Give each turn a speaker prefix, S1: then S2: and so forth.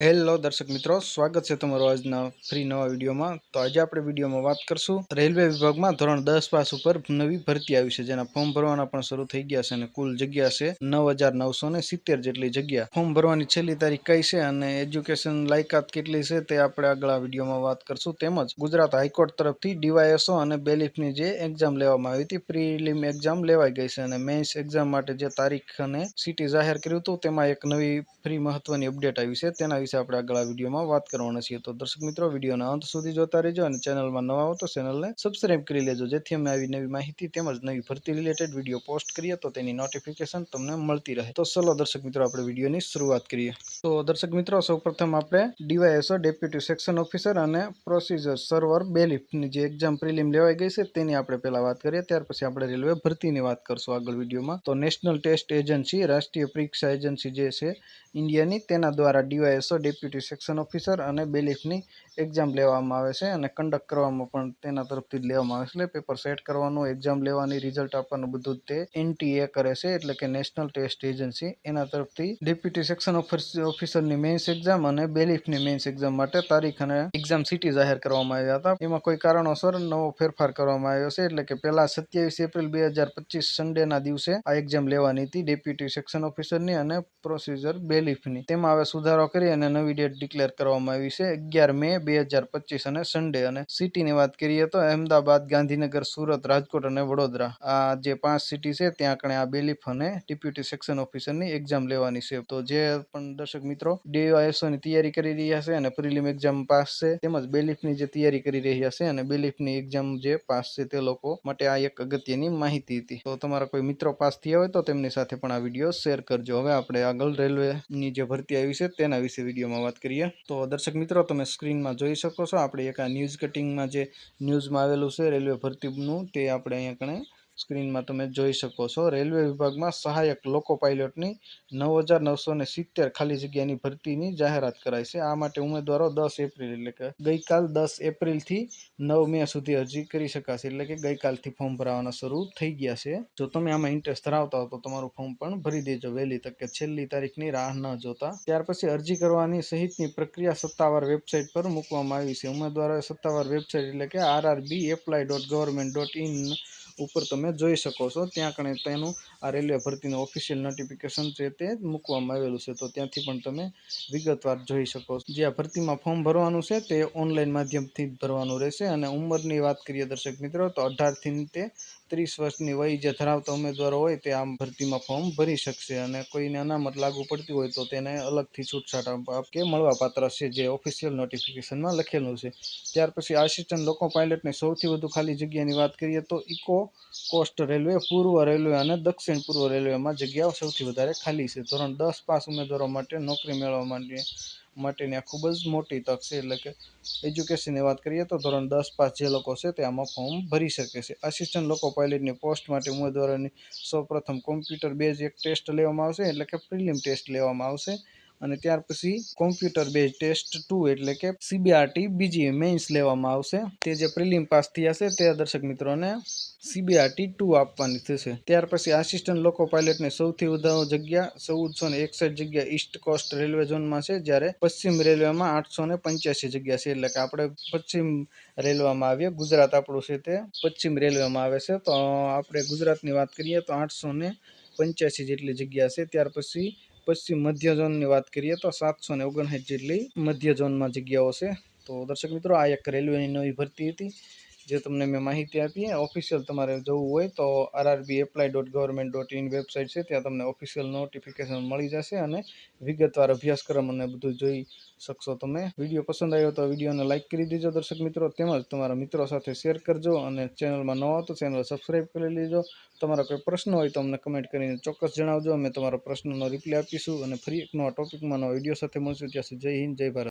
S1: Hello દર્શક મિત્રો, સ્વાગત છે તમારું આજના ફ્રી નવા વિડીયોમાં। તો આજે આપણે વિડીયોમાં વાત કરશું રેલવે વિભાગમાં ધોરણ 10 પાસ ઉપર નવી ભરતી આવી છે, જેના ફોર્મ ભરવાના પણ શરૂ થઈ ગયા છે અને કુલ જગ્યા છે 9970 જેટલી જગ્યા। ફોર્મ ભરવાની છેલ્લી તારીખ કઈ છે અને એજ્યુકેશન લાયકાત કેટલી છે તે આપણે આગળ આ વિડીયોમાં વાત કરશું। તેમજ ગુજરાત હાઈકોર્ટ તરફથી ડીવાયએસઓ અને બેલીફની જે એક્ઝામ લેવામાં આવી હતી, પ્રિલિમ એક્ઝામ લેવાઈ ગઈ છે અને મેઇન્સ એક્ઝામ માટે જે તારીખ અને સિટી જાહેર કર્યું હતું તેમાં એક નવી ફ્રી મહત્વની અપડેટ આવી છે, તેના વિશે આપણે આગળ આ વિડીયોમાં વાત કરવાના છીએ। તો દર્શક મિત્રો, વિડીયોના અંત સુધી જોતા રહેજો અને ચેનલમાં નવા હો તો ચેનલને સબસ્ક્રાઇબ કરી લેજો, જેથી અમે આવી નવી માહિતી તેમજ નવી ભરતી રિલેટેડ વિડીયો પોસ્ટ કરીએ તો તેની નોટિફિકેશન તમને મળતી રહે। તો ચલો દર્શક મિત્રો, આપણે વિડીયોની શરૂઆત કરીએ। તો દર્શક મિત્રો, સૌપ્રથમ આપણે ડીવાયએસઓ ડેપ્યુટી સેક્શન ઓફિસર અને પ્રોસીજર સર્વર બેલીફની જે એક્ઝામ પ્રિલિમ લેવાઈ ગઈ છે તેની આપણે પહેલા વાત કરીએ, ત્યાર પછી આપણે રેલવે ભરતીની વાત કરશું આગળ વિડીયોમાં। તો નેશનલ ટેસ્ટ એજન્સી, રાષ્ટ્રીય પરીક્ષા એજન્સી જે છે ઇન્ડિયાની, તેના દ્વારા ડીવાયએસઓ ડેપ્યુટી સેક્શન ઓફિસર અને બેલીફની એક્ઝામ લેવામાં આવે છે અને કન્ડક્ટ કરવામાં પણ તેના તરફથી જ લેવામાં આવે છે। એટલે પેપર સેટ કરવાનું, એક્ઝામ લેવાની, રિઝલ્ટ આપવાનું બધું તે એનટીએ કરે છે, એટલે કે નેશનલ ટેસ્ટ એજન્સી। એના તરફથી ડેપ્યુટી સેક્શન ઓફિસરની મેઇન્સ એક્ઝામ અને બેલીફની મેઇન્સ એક્ઝામ માટે તારીખ અને એક્ઝામ સિટી જાહેર કરવામાં આવ્યા હતા। એમાં કોઈ કારણોસર નવો ફેરફાર કરવામાં આવ્યો છે, એટલે કે પહેલા 27 એપ્રિલ 2025 સન્ડેના દિવસે આ એક્ઝામ લેવાની હતી ડેપ્યુટી સેક્શન ઓફિસરની અને પ્રોસીજર બેલીફની। તેમાં હવે સુધારો કરી અને નવી ડેટ ડિક્લેર કરવામાં આવી છે 11 મે 2025 અને સન્ડે। અને સિટીની વાત કરીએ તો અહેમદાબાદ, ગાંધીનગર, સુરત, રાજકોટ અને વડોદરા, આ જે 5 સિટી છે ત્યાં કણે આ બેલીફ અને ડેપ્યુટી સેક્શન ઓફિસરની એક્ઝામ લેવાની છે। તો જે પણ દર્શક મિત્રો ડીવાયએસઓ ની તૈયારી કરી રહ્યા છે અને પ્રિલિમ એક્ઝામ પાસ છે, તેમજ બેલીફની જે તૈયારી કરી રહ્યા છે અને બેલીફની એક્ઝામ જે પાસ છે તે લોકો માટે આ એક અગત્યની માહિતી હતી। તો તમારા કોઈ મિત્રો પાસ થયા હોય તો તેમની સાથે પણ આ વિડીયો શેર કરજો। હવે આપણે આગળ રેલવેની જે ભરતી આવી છે તેના વિશે વિડીયોમાં વાત કરીએ। તો દર્શક મિત્રો, તમે સ્ક્રીનમાં જોઈ શકો છો, આપણે એક આ ન્યૂઝ કટિંગમાં જે ન્યૂઝમાં આવેલું છે રેલવે ભરતીનું, તે આપણે અહીંયા કણે સ્ક્રીનમાં તમે જોઈ શકો છો। રેલવે વિભાગમાં સહાયક લોકો પાયલોટની 9970 ખાલી જગ્યાની ભરતીની જાહેરાત કરાઈ છે। આ માટે ઉમેદવારો 10 એપ્રિલ એટલે કે ગઈકાલ 10 એપ્રિલથી 9 મે સુધી અરજી કરી શકાશે, એટલે કે ગઈકાલથી ફોર્મ ભરાવાના શરૂ થઈ ગયા છે। જો તમે આમાં ઇન્ટરેસ્ટ ધરાવતા હો તો તમારું ફોર્મ પણ ભરી દેજો વહેલી તકે, છેલ્લી તારીખની રાહ ન જોતા। ત્યાર પછી અરજી કરવાની સહિતની પ્રક્રિયા સત્તાવાર વેબસાઇટ પર મૂકવામાં આવી છે। ઉમેદવારોએ સત્તાવાર વેબસાઇટ એટલે કે rrbapply.government.in ઉપર તમે જોઈ શકો છો, ત્યાં કણે તેનું આ રેલવે ભરતીનું ઓફિશિયલ નોટિફિકેશન છે તે મૂકવામાં આવેલું છે, તો ત્યાંથી પણ તમે વિગતવાર જોઈ શકો છો। જે આ ભરતીમાં ફોર્મ ભરવાનું છે તે ઓનલાઈન માધ્યમથી જ ભરવાનું રહેશે। અને ઉંમરની વાત કરીએ દર્શક મિત્રો, તો 18 થી 30 વર્ષની વય જે ધરાવતા ઉમેદવારો હોય તે આમ ભરતીમાં ફોર્મ ભરી શકશે અને કોઈને અનામત લાગુ પડતી હોય તો તેને અલગથી છૂટછાટ કે મળવાપાત્ર છે, જે ઓફિશિયલ નોટિફિકેશનમાં લખેલું છે। ત્યાર પછી આસિસ્ટન્ટ લોકો પાયલટની સૌથી વધુ ખાલી જગ્યાની વાત કરીએ તો ઇકો કોસ્ટ રેલવે, પૂર્વ રેલવે અને દક્ષિણ પૂર્વ રેલવેમાં જગ્યાઓ સૌથી વધારે ખાલી છે। ધોરણ 10 પાસ ઉમેદવારો માટે નોકરી મેળવવા માટેની આ ખૂબ જ મોટી તક છે, એટલે કે એજ્યુકેશનની વાત કરીએ તો ધોરણ 10 પાસ જે લોકો છે તે આમાં ફોર્મ ભરી શકે છે। આસિસ્ટન્ટ લોકો પાયલટની પોસ્ટ માટે ઉમેદવારોની સૌપ્રથમ કોમ્પ્યુટર બેઝ એક ટેસ્ટ લેવામાં આવશે, એટલે કે પ્રિલિમ ટેસ્ટ લેવામાં આવશે અને ત્યાર પછી કોમ્પ્યુટર બેઝ ટેસ્ટ 2 એટલે કે સીબીઆરટી બીજી મેઇન્સ લેવામાં આવશે। તે જે પ્રિલિમ પાસ થયા છે તે દર્શક મિત્રોને સીબીઆરટી 2 આપવાની થશે। ત્યાર પછી આસિસ્ટન્ટ લોકો પાયલટની સૌથી વધુ જગ્યા 1461 જગ્યા ઈસ્ટ કોસ્ટ રેલવે ઝોનમાં છે, જ્યારે પશ્ચિમ રેલવેમાં 885 જગ્યા છે, એટલે કે આપણે પશ્ચિમ રેલવેમાં આવીએ, ગુજરાત આપણું છે તે પશ્ચિમ રેલવેમાં આવે છે। તો આપણે ગુજરાતની વાત કરીએ તો 885 જેટલી જગ્યા છે। ત્યાર પછી પશ્ચિમ મધ્ય ઝોનની વાત કરીએ તો 759 જેટલી મધ્ય ઝોનમાં જગ્યાઓ છે। તો દર્શક મિત્રો, આ એક રેલવેની નવી ભરતી હતી જે તમને મેં માહિતી આપી। ઓફિશિયલ તમારે જવું હોય તો rrbapply.government.in વેબસાઇટ છે, ત્યાં તમને ઓફિશિયલ નોટિફિકેશન મળી જશે અને વિગતવાર અભ્યાસક્રમ અને બધું જોઈ શકશો તમે। વિડીયો પસંદ આવ્યો તો વિડીયોને લાઇક કરી દેજો દર્શક મિત્રો, તેમજ તમારા મિત્રો સાથે શેર કરજો અને ચેનલમાં નવા હો તો ચેનલ સબસ્ક્રાઈબ કરી લેજો। તમારા કોઈ પ્રશ્ન હોય તો અમને કમેન્ટ કરીને ચોક્કસ જણાવજો, અમે તમારા પ્રશ્નનો રિપ્લાય આપીશું અને ફરી એક નવા ટોપિકમાં નવા વિડીયો સાથે મળશું। ત્યાં સુધી જય હિન્દ, જય ભારત।